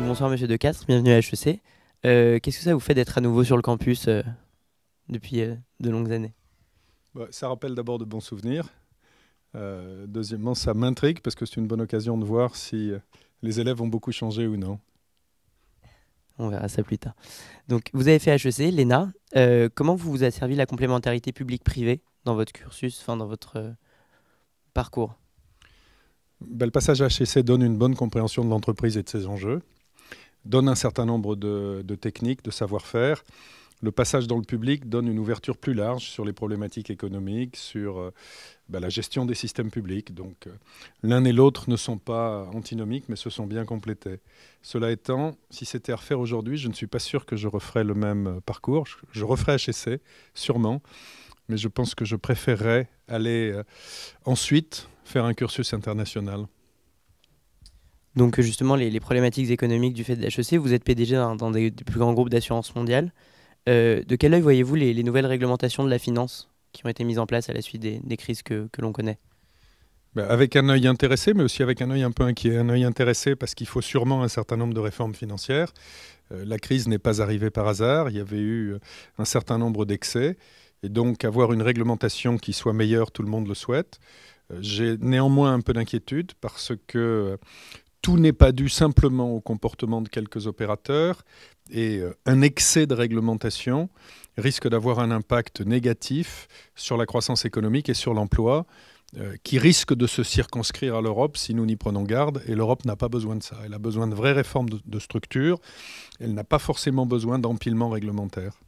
Bonsoir Monsieur Decastre, bienvenue à HEC. Qu'est-ce que ça vous fait d'être à nouveau sur le campus depuis de longues années? Ça rappelle d'abord de bons souvenirs. Deuxièmement, ça m'intrigue parce que c'est une bonne occasion de voir si les élèves ont beaucoup changé ou non. On verra ça plus tard. Donc vous avez fait HEC, l'ENA. Comment vous a servi la complémentarité publique-privée dans votre cursus, enfin dans votre parcours? Le passage à HEC donne une bonne compréhension de l'entreprise et de ses enjeux, donne un certain nombre de techniques, de savoir-faire. Le passage dans le public donne une ouverture plus large sur les problématiques économiques, sur la gestion des systèmes publics. Donc l'un et l'autre ne sont pas antinomiques, mais se sont bien complétés. Cela étant, si c'était à refaire aujourd'hui, je ne suis pas sûr que je referais le même parcours. Je referais HEC, sûrement, mais je pense que je préférerais aller ensuite faire un cursus international. Donc justement, les problématiques économiques du fait de HEC, vous êtes PDG dans des plus grands groupes d'assurance mondiale. De quel œil voyez-vous les nouvelles réglementations de la finance qui ont été mises en place à la suite des crises que l'on connaît? Avec un œil intéressé, mais aussi avec un œil un peu inquiet. Un œil intéressé parce qu'il faut sûrement un certain nombre de réformes financières. La crise n'est pas arrivée par hasard. Il y avait eu un certain nombre d'excès. Et donc, avoir une réglementation qui soit meilleure, tout le monde le souhaite. J'ai néanmoins un peu d'inquiétude parce que tout n'est pas dû simplement au comportement de quelques opérateurs. Et un excès de réglementation risque d'avoir un impact négatif sur la croissance économique et sur l'emploi, qui risque de se circonscrire à l'Europe si nous n'y prenons garde. Et l'Europe n'a pas besoin de ça. Elle a besoin de vraies réformes de structure. Elle n'a pas forcément besoin d'empilement réglementaire.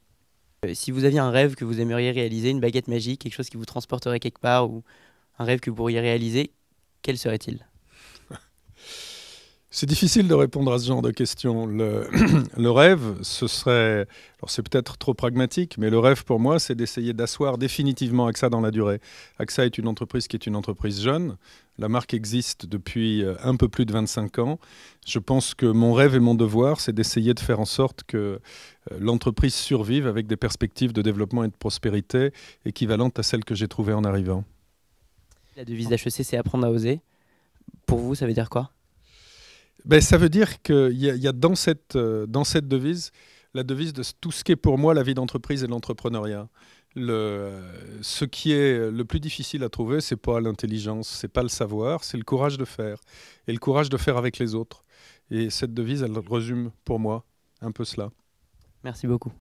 Si vous aviez un rêve que vous aimeriez réaliser, une baguette magique, quelque chose qui vous transporterait quelque part, ou un rêve que vous pourriez réaliser, quel serait-il? C'est difficile de répondre à ce genre de questions. Le rêve, ce serait... Alors c'est peut-être trop pragmatique, mais le rêve pour moi, c'est d'essayer d'asseoir définitivement AXA dans la durée. AXA est une entreprise qui est une entreprise jeune. La marque existe depuis un peu plus de 25 ans. Je pense que mon rêve et mon devoir, c'est d'essayer de faire en sorte que l'entreprise survive avec des perspectives de développement et de prospérité équivalentes à celles que j'ai trouvées en arrivant. La devise d'HEC, c'est apprendre à oser. Pour vous, ça veut dire quoi? Ça veut dire qu'il y a dans cette devise, la devise de tout ce qui est pour moi la vie d'entreprise et l'entrepreneuriat. Ce qui est le plus difficile à trouver, c'est pas l'intelligence, c'est pas le savoir, c'est le courage de faire. Et le courage de faire avec les autres. Et cette devise, elle résume pour moi un peu cela. Merci beaucoup.